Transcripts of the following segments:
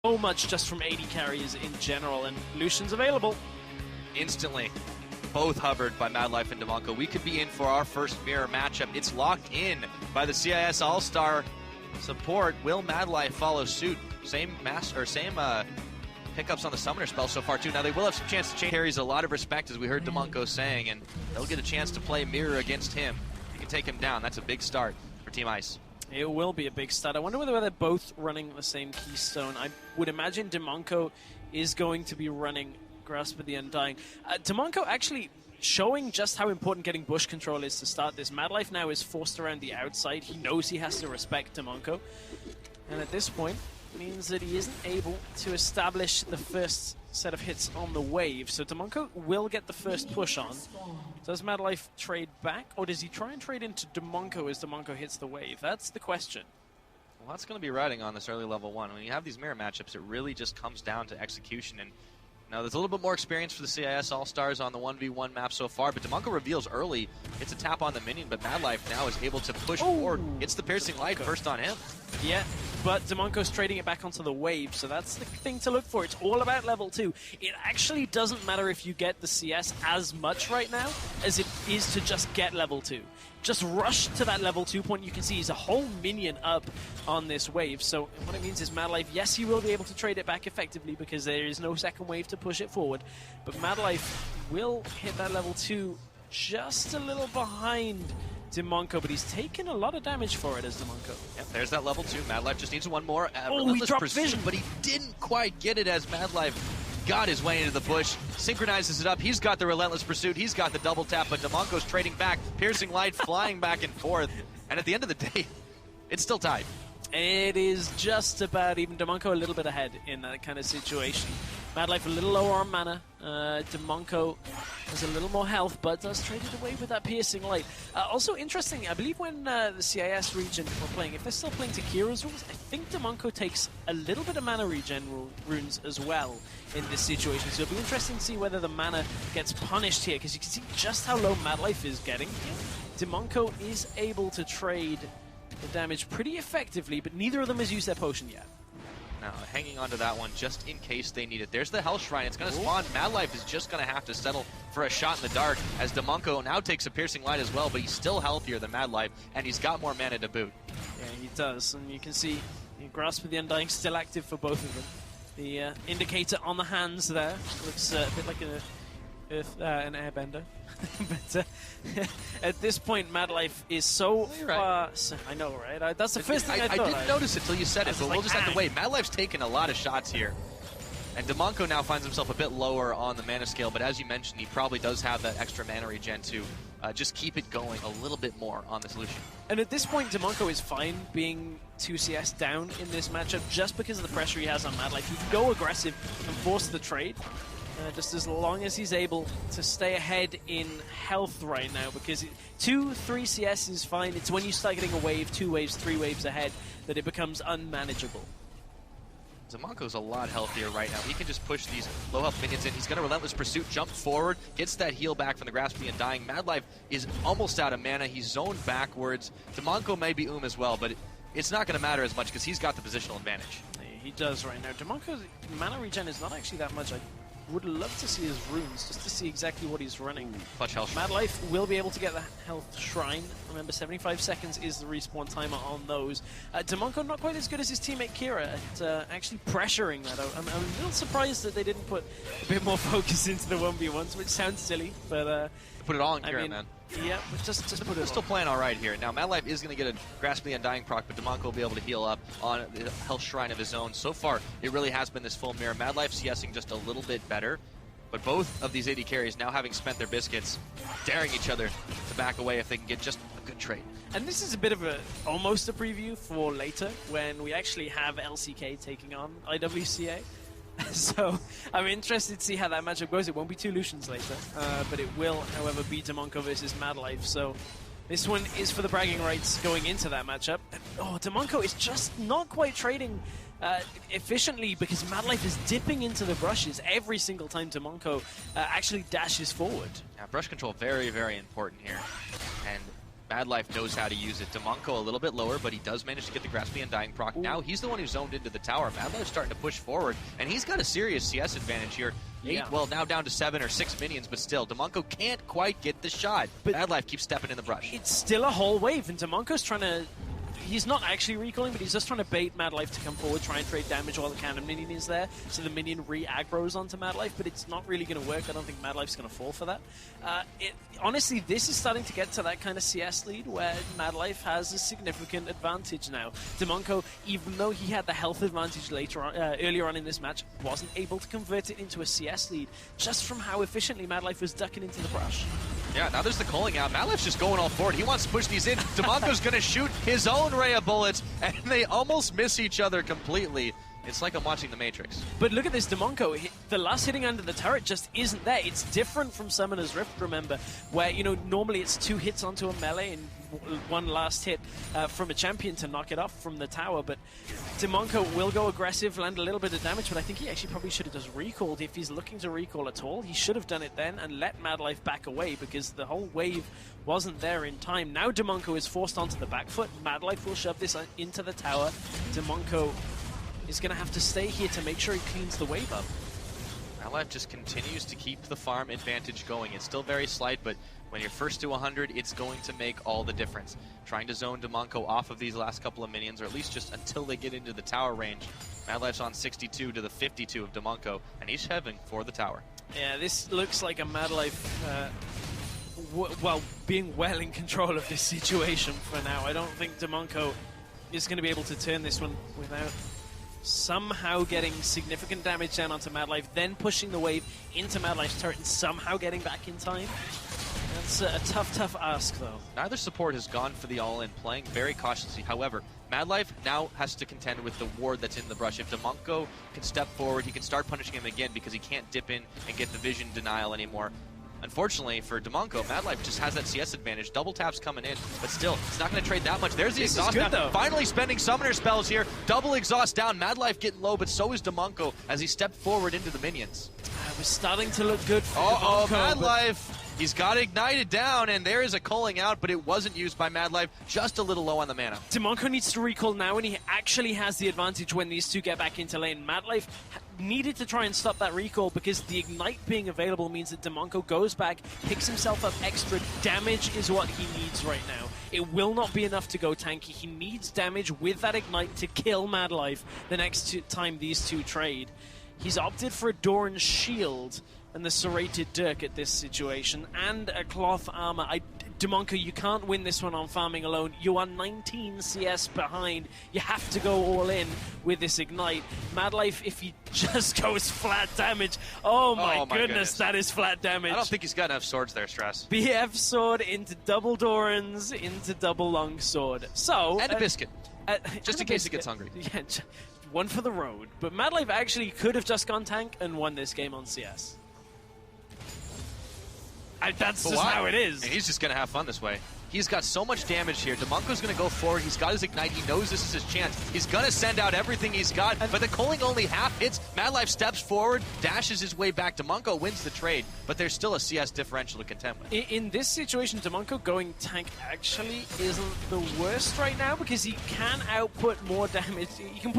so much just from AD carries in general, and Lucian's available. Instantly. Both hovered by madlife and dimonko. We could be in for our first mirror matchup. It's locked in by the CIS All-Star support. Will madlife follow suit? Same pickups on the summoner spell so far too. Now they will have some chance to change. Carries a lot of respect, as we heard dimonko saying, and they'll get a chance to play mirror against him. He can take him down. That's a big start for Team Ice. It will be a big start. I wonder whether they're both running the same keystone. I would imagine dimonko is going to be running Grasp of the Undying. dimonko actually showing just how important getting bush control is to start this. madlife now is forced around the outside. He knows he has to respect dimonko. And at this point, means that he isn't able to establish the first set of hits on the wave. So dimonko will get the first push on. Does madlife trade back, or does he try and trade into dimonko as dimonko hits the wave? That's the question. Well, that's going to be riding on this early level 1. When you have these mirror matchups, it really just comes down to execution. And now there's a little bit more experience for the CIS All-Stars on the 1v1 map so far, but dimonko reveals early. It's a tap on the minion, but madlife now is able to push forward. It's the piercing light first on him. Yeah, but dimonko's trading it back onto the wave, so that's the thing to look for. It's all about level 2. It actually doesn't matter if you get the CS as much right now as it is to just get level 2. Just rush to that level 2 point. You can see he's a whole minion up on this wave. So what it means is madlife, yes, he will be able to trade it back effectively because there is no second wave to push it forward. But madlife will hit that level 2 just a little behind dimonko, but he's taken a lot of damage for it as dimonko. Yep, there's that level 2. madlife just needs one more. He dropped vision, but he didn't quite get it as madlife got his way into the bush, synchronizes it up. He's got the relentless pursuit. He's got the double tap, but dimonko's trading back. Piercing light flying back and forth. And at the end of the day, it's still tied. It is just about even. dimonko a little bit ahead in that kind of situation. madlife a little lower on mana. dimonko has a little more health, but does trade it away with that piercing light. Also interesting, I believe when the CIS region were playing, if they're still playing Takira's rules, I think dimonko takes a little bit of mana regen runes as well in this situation. So it'll be interesting to see whether the mana gets punished here, because you can see just how low madlife is getting. dimonko is able to trade the damage pretty effectively, but neither of them has used their potion yet. Now, hanging on to that one just in case they need it. There's the Hell Shrine. It's going to spawn. madlife is just going to have to settle for a shot in the dark, as dimonko now takes a piercing light as well, but he's still healthier than madlife, and he's got more mana to boot. Yeah, he does, and you can see the Grasp of the Undying still active for both of them. The indicator on the hands there looks a bit like an airbender. But at this point, madlife is so far... I know, right? That's the first thing I thought. I didn't notice it till you said it, but we'll just have to wait. madlife's taken a lot of shots here. And dimonko now finds himself a bit lower on the mana scale, but as you mentioned, he probably does have that extra mana regen to just keep it going a little bit more on the solution. And at this point, dimonko is fine being 2 CS down in this matchup just because of the pressure he has on madlife. He can go aggressive and force the trade. Just as long as he's able to stay ahead in health right now, because 2-3 CS is fine. It's when you start getting a wave, 2 waves, 3 waves ahead that it becomes unmanageable. dimonko's a lot healthier right now. He can just push these low health minions in. He's got a relentless pursuit, jump forward, gets that heal back from the Grasp of the Undying. madlife is almost out of mana. He's zoned backwards. dimonko may be but it's not going to matter as much because he's got the positional advantage. He does right now. dimonko's mana regen is not actually that much. I would love to see his runes, just to see exactly what he's running. Clutch health. madlife will be able to get the health shrine. Remember, 75 seconds is the respawn timer on those. dimonko not quite as good as his teammate Kira at actually pressuring that out. I'm a little surprised that they didn't put a bit more focus into the 1v1s, which sounds silly, but... put it all on Kira, man. Yeah, but just put it on. Still playing all right here. Now, madlife is going to get a Grasp of the Undying proc, but dimonko will be able to heal up on the Health Shrine of his own. So far, it really has been this full mirror. madlife CSing just a little bit better, but both of these AD carries, now having spent their biscuits, daring each other to back away if they can get just a good trade. And this is a bit of almost a preview for later, when we actually have LCK taking on IWCA. So I'm interested to see how that matchup goes. It won't be 2 Lucians later, but it will, however, be dimonko versus madlife. So this one is for the bragging rights going into that matchup. Oh, dimonko is just not quite trading efficiently because madlife is dipping into the brushes every single time dimonko actually dashes forward. Yeah, brush control very, very important here. And madlife knows how to use it. dimonko a little bit lower, but he does manage to get the Grasp the Undying proc. Now he's the one who's zoned into the tower. madlife's starting to push forward, and he's got a serious CS advantage here. Well, now down to 7 or 6 minions, but still, dimonko can't quite get the shot. But madlife keeps stepping in the brush. It's still a whole wave, and dimonko's trying to... He's not actually recalling, but he's just trying to bait madlife to come forward, try and trade damage while the cannon minion is there, so the minion re-aggroes onto madlife, but it's not really going to work. I don't think madlife's going to fall for that. Honestly, this is starting to get to that kind of CS lead where madlife has a significant advantage now. dimonko, even though he had the health advantage earlier on in this match, wasn't able to convert it into a CS lead, just from how efficiently madlife was ducking into the brush. Yeah, now there's the calling out. madlife's just going all forward. He wants to push these in. dimonko's going to shoot his own ray of bullets, and they almost miss each other completely. It's like I'm watching The Matrix. But look at this dimonko. The last hitting under the turret just isn't there. It's different from Summoner's Rift, remember, where, you know, normally it's 2 hits onto a melee and 1 last hit from a champion to knock it off from the tower. But dimonko will go aggressive, land a little bit of damage, but I think he actually probably should have just recalled. If he's looking to recall at all, he should have done it then and let madlife back away, because the whole wave wasn't there in time. Now dimonko is forced onto the back foot. madlife will shove this into the tower. dimonko is going to have to stay here to make sure he cleans the wave up. madlife just continues to keep the farm advantage going. It's still very slight, but when you're first to 100, it's going to make all the difference. Trying to zone dimonko off of these last couple of minions, or at least just until they get into the tower range. madlife's on 62 to the 52 of dimonko, and he's heading for the tower. Yeah, this looks like a madlife, being well in control of this situation for now. I don't think dimonko is going to be able to turn this one without somehow getting significant damage down onto madlife, then pushing the wave into madlife's turret and somehow getting back in time. That's a tough ask, though. Neither support has gone for the all-in, playing very cautiously. However, madlife now has to contend with the ward that's in the brush. If dimonko can step forward, he can start punishing him again because he can't dip in and get the vision denial anymore. Unfortunately for dimonko, madlife just has that CS advantage. Double taps coming in, but still, it's not going to trade that much. There's the exhaust down. Though. Finally spending summoner spells here. Double exhaust down. madlife getting low, but so is dimonko as he stepped forward into the minions. It was starting to look good for dimonko. madlife. He's got ignited down, and there is a calling out, but it wasn't used by madlife. Just a little low on the mana. dimonko needs to recall now, and he actually has the advantage when these two get back into lane. madlife needed to try and stop that recall because the ignite being available means that dimonko goes back, picks himself up extra. Damage is what he needs right now. It will not be enough to go tanky. He needs damage with that ignite to kill madlife the next time these two trade. He's opted for a Doran's shield and the serrated dirk at this situation, and a cloth armor. dimonko, you can't win this one on farming alone. You are 19 CS behind. You have to go all in with this ignite. madlife, if he just goes flat damage, oh my goodness, that is flat damage. I don't think he's got enough swords there, Stress. BF sword into double Dorans, into double longsword. So, and a biscuit, just in case he gets hungry. Yeah, one for the road. But madlife actually could have just gone tank and won this game on CS. That's just how it is. And he's just going to have fun this way. He's got so much damage here. dimonko's going to go forward. He's got his ignite. He knows this is his chance. He's going to send out everything he's got, but the calling only half hits. madlife steps forward, dashes his way back. dimonko wins the trade, but there's still a CS differential to contend with. In this situation, dimonko going tank actually isn't the worst right now because he can output more damage. He can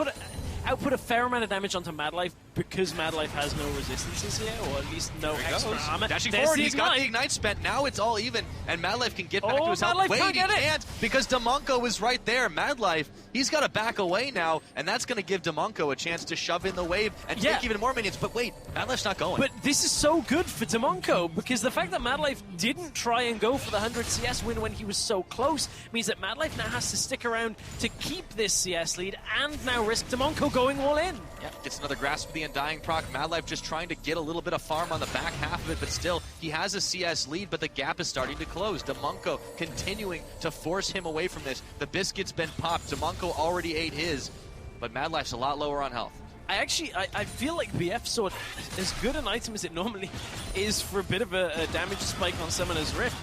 output a fair amount of damage onto madlife because madlife has no resistances here, or at least no extra armor. Dashing forward, he's got the ignite spent. Now it's all even, and madlife can get back to his health. Wait, he can't because dimonko is right there. madlife, he's got to back away now, and that's going to give dimonko a chance to shove in the wave and take even more minions. But wait, madlife's not going. But this is so good for dimonko because the fact that madlife didn't try and go for the 100 CS win when he was so close means that madlife now has to stick around to keep this CS lead and now risk dimonko going all in. Yeah, gets another Grasp of the Undying proc. madlife just trying to get a little bit of farm on the back half of it, but still, he has a CS lead, but the gap is starting to close. dimonko continuing to force him away from this. The biscuit's been popped. dimonko already ate his, but madlife's a lot lower on health. I feel like BF Sword, as good an item as it normally is for a bit of a damage spike on Summoner's Rift,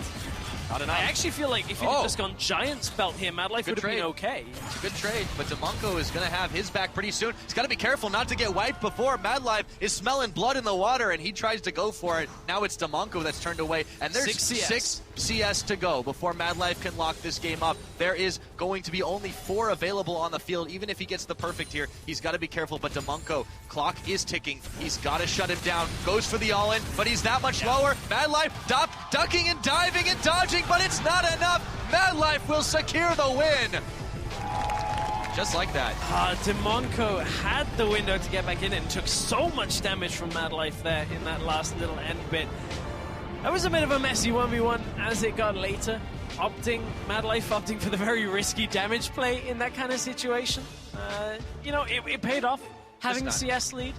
I actually feel like if he'd just gone Giant's Belt here, madlife would have been okay. It's a good trade, but dimonko is going to have his back pretty soon. He's got to be careful not to get wiped before. madlife is smelling blood in the water, and he tries to go for it. Now it's dimonko that's turned away, and there's 6 CS to go before madlife can lock this game up. There is going to be only 4 available on the field. Even if he gets the perfect here, he's got to be careful. But dimonko, clock is ticking. He's got to shut him down. Goes for the all-in, but he's that much lower. madlife ducking and diving and dodging, but it's not enough. madlife will secure the win. Just like that. dimonko had the window to get back in and took so much damage from madlife there in that last little end bit. That was a bit of a messy 1v1 as it got later. madlife opting for the very risky damage play in that kind of situation. You know, it paid off having the CS lead.